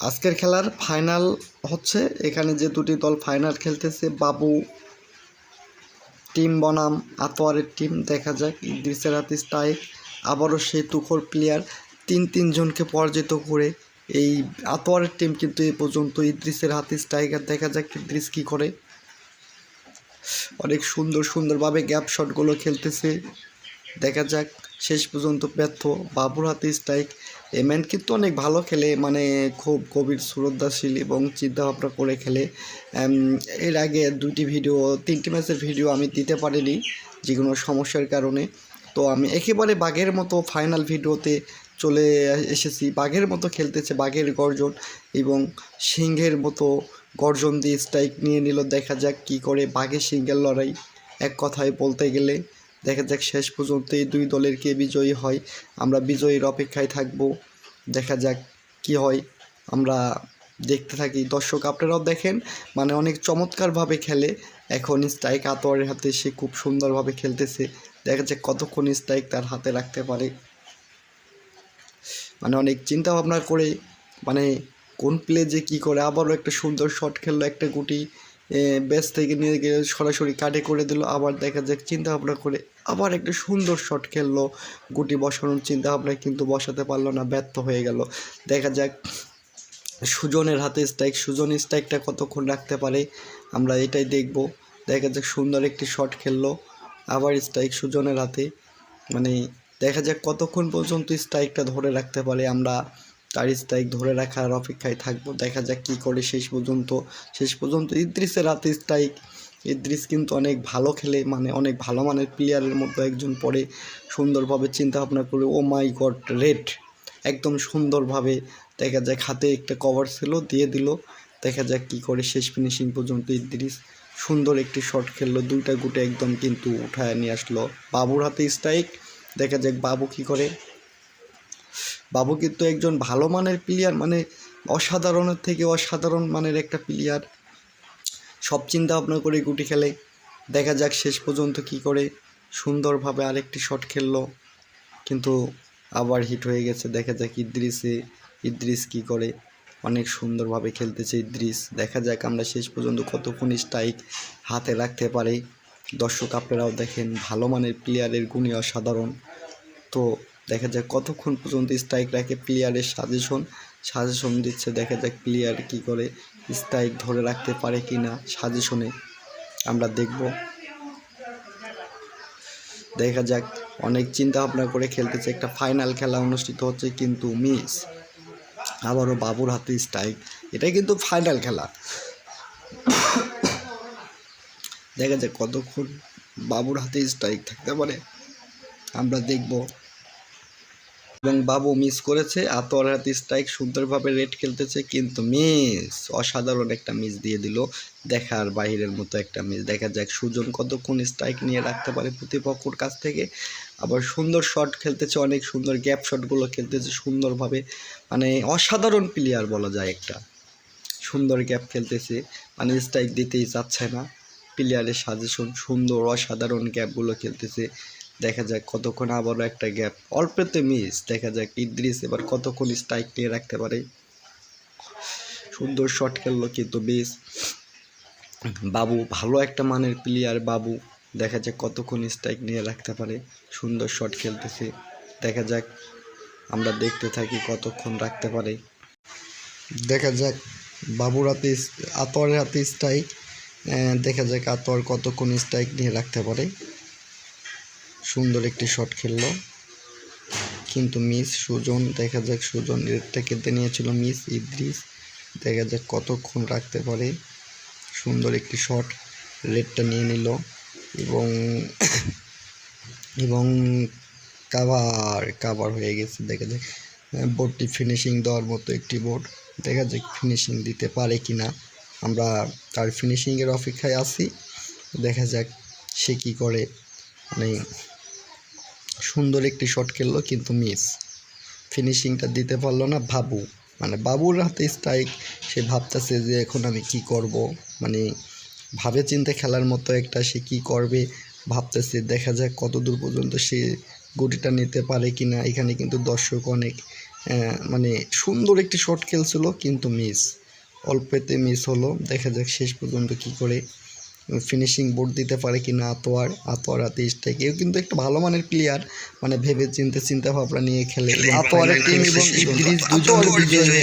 আজকের খেলার ফাইনাল হচ্ছে। এখানে যে দুটি দল ফাইনাল খেলতেছে, বাবু টিম বনাম আতোয়ারের টিম। দেখা যাক ইদ্রিসের হাতে স্ট্রাইক, আবারও সেই তুখোর প্লেয়ার তিনজনকে পরাজিত করে এই আতোয়ারের টিম কিন্তু এই পর্যন্ত ইদ্রিসের হাতে স্ট্রাইকার। দেখা যাক ইদ্রিস কী করে। অনেক সুন্দরভাবে গ্যাপ শটগুলো খেলতেছে। দেখা যাক শেষ পর্যন্ত ব্যর্থ। বাবুর হাতে স্ট্রাইক। এই ম্যান কিন্তু অনেক ভালো খেলে, মানে খুব গভীর শ্রদ্ধাশীল এবং চিন্তাভাবনা করে খেলে। এর আগে তিনটি ম্যাচের ভিডিও আমি দিতে পারিনি যে কোনো সমস্যার কারণে। তো আমি একেবারে বাঘের মতো ফাইনাল ভিডিওতে চলে এসেছি। বাঘের মতো খেলতেছে, বাঘের গর্জন এবং সিংহের মতো গর্জন দিয়ে স্ট্রাইক নিয়ে নিল। দেখা যাক কি করে। বাঘের সিংহের লড়াই এক কথায় বলতে গেলে। দেখা যাক শেষ পর্যন্ত এই দুই দলের কে বিজয়ী হয়। আমরা বিজয়ীর অপেক্ষায় থাকব। দেখা যাক কি হয়, আমরা দেখতে থাকি। দর্শক আপনারাও দেখেন, মানে অনেক চমৎকারভাবে খেলে। এখন স্ট্রাইক আতোয়ারের হাতে, সে খুব সুন্দরভাবে খেলতেছে। দেখা যাক কতক্ষণ স্ট্রাইক তার হাতে রাখতে পারে। মানে অনেক চিন্তা ভাবনা করে, মানে কোন প্লে যে কী করে। আবারও একটা সুন্দর শট খেললো, একটা গুটি ব্যাস থেকে নিয়ে গিয়ে সরাসরি কাটে করে দিল। আবার দেখা যাক চিন্তা ভাবনা করে আবার একটা সুন্দর শট খেললো, গুটি বসানোর চিন্তা ভাবনা কিন্তু বসাতে পারলো না, ব্যর্থ হয়ে গেল। দেখা যাক সুজনের হাতে স্ট্রাইক, সুজন স্ট্রাইকটা কতক্ষণ রাখতে পারে আমরা এটাই দেখব। দেখা যাক সুন্দর একটি শট খেললো, আবার স্ট্রাইক সুজনের হাতে। মানে দেখা যাক কতক্ষণ পর্যন্ত স্ট্রাইকটা ধরে রাখতে পারে। আমরা তার স্ট্রাইক ধরে রাখার অপেক্ষায় থাকবো। দেখা যাক কী করে শেষ পর্যন্ত ইদ্রিসের হাতে স্ট্রাইক। ইদ্রিস কিন্তু অনেক ভালো খেলে, মানে অনেক ভালো মানের প্লেয়ারের মধ্যে একজন পড়ে। সুন্দরভাবে চিন্তা ভাবনা করে, ও মাই গড, রেড একদম সুন্দরভাবে। দেখা যাক হাতে একটা কভার ছিল, দিয়ে দিল। দেখা যাক কী করে শেষ ফিনিশিং পর্যন্ত ইদ্রিস সুন্দর একটি শট খেললো, দুইটা গুটে একদম কিন্তু উঠায় নিয়ে আসলো। বাবুর হাতে স্ট্রাইক। দেখা যাক বাবু কী করে। বাবু কিন্তু একজন ভালো মানের প্লেয়ার, মানে অসাধারণের থেকে অসাধারণ মানের একটা প্লেয়ার। সব চিন্তা ভাবনা করে গুটি খেলে। দেখা যাক শেষ পর্যন্ত কী করে। সুন্দরভাবে আরেকটি শট খেললো, কিন্তু আবার হিট হয়ে গেছে। দেখা যাক ইদ্রিস কী করে। অনেক সুন্দরভাবে খেলতেছে ইদ্রিস। দেখা যাক আমরা শেষ পর্যন্ত কতক্ষণ স্ট্রাইক হাতে রাখতে পারি। দর্শক আপনারাও দেখেন, ভালো মানের প্লেয়ারের গুণই অসাধারণ। তো দেখা যাক কতক্ষণ পর্যন্ত স্ট্রাইক রাখে। প্লেয়ারের সাজেশন দিচ্ছে। দেখা যাক প্লেয়ার কী করে, স্ট্রাইক ধরে রাখতে পারে কি না সাজেশনে আমরা দেখব। দেখা যাক অনেক চিন্তা ভাবনা করে খেলতেছে। একটা ফাইনাল খেলা অনুষ্ঠিত হচ্ছে, কিন্তু মিস। আবারও বাবুর হাতে স্ট্রাইক। এটাই কিন্তু ফাইনাল খেলা। দেখা যাক কতক্ষণ বাবুর হাতে স্ট্রাইক থাকতে পারে আমরা দেখব। এবং বাবু মিস করেছে। আতোয়ার হাতে স্ট্রাইক, সুন্দরভাবে রেড খেলতেছে, কিন্তু মিস। অসাধারণ একটা মিস দিয়ে দিল, দেখার বাইরের মতো একটা মিস। দেখা যাক সুজন কতক্ষণ স্ট্রাইক নিয়ে রাখতে পারে প্রতিপক্ষর কাছ থেকে। আবার সুন্দর শট খেলতেছে, অনেক সুন্দর গ্যাপ শটগুলো খেলতেছে সুন্দরভাবে। মানে অসাধারণ প্লেয়ার বলা যায় একটা। সুন্দর গ্যাপ খেলতেছে, মানে স্ট্রাইক দিতেই চাচ্ছে না। প্লেয়ারের সাজেশন সুন্দর, অসাধারণ গ্যাপগুলো খেলতেছে। দেখা যাক কতক্ষণ। আবারও একটা গ্যাপ, অল্পতে মিস। দেখা যাক ইদ্রিস এবার কতক্ষণ স্ট্রাইক নিয়ে রাখতে পারে। সুন্দর শট খেললো, কিন্তু মিস। বাবু ভালো একটা মানের প্লেয়ার বাবু। দেখা যাক কতক্ষণ স্ট্রাইক নিয়ে রাখতে পারে। সুন্দর শট খেলতেছে। দেখা যাক আমরা দেখতে থাকি কতক্ষণ রাখতে পারে। দেখা যাক বাবুর হাতে আতোয়ারের হাতে স্ট্রাইক। দেখা যাক আতোয়ার কতক্ষণ স্ট্রাইক নিয়ে রাখতে পারে। সুন্দর একটি শট খেললো, কিন্তু মিস সুজন। দেখা যাক সুজন রেডটা কেটে নিয়েছিল, মিস ইদ্রিস। দেখা যাক কতক্ষণ রাখতে পারে। সুন্দর একটি শট, রেডটা নিয়ে নিল এবং কাভার হয়ে গেছে। দেখা যাক বোর্ডটি ফিনিশিং দেওয়ার মতো একটি বোর্ড। দেখা যাক ফিনিশিং দিতে পারে কি না, আমরা তার ফিনিশিংয়ের অপেক্ষায় আছি। দেখা যাক সে কী করে। মানে সুন্দর একটি শট খেললো, কিন্তু মিস। ফিনিশিংটা দিতে পারলো না বাবু। মানে বাবুর হাতে স্ট্রাইক, সে ভাবতেছে যে এখন আমি কি করব। মানে ভাবে চিন্তে খেলার মতো একটা, সে কী করবে ভাবতেছে। দেখা যাক কত দূর পর্যন্ত সে গুটিটা নিতে পারে কি না। এখানে কিন্তু দর্শক অনেক, মানে সুন্দর একটি শট খেলছিল কিন্তু অল্পেতে মিস হলো। দেখা যাক শেষ পর্যন্ত কি করে ফিনিশিং বোর্ড দিতে পারে কি না। আতোয়ার হাতে স্ট্রাইক, এও কিন্তু একটা ভালো মানের প্লেয়ার, মানে ভেবে চিন্তা ভাবনা নিয়ে খেলে। আতোয়ারের টিম এবং ইদ্রিস দুজন বিজয় হয়ে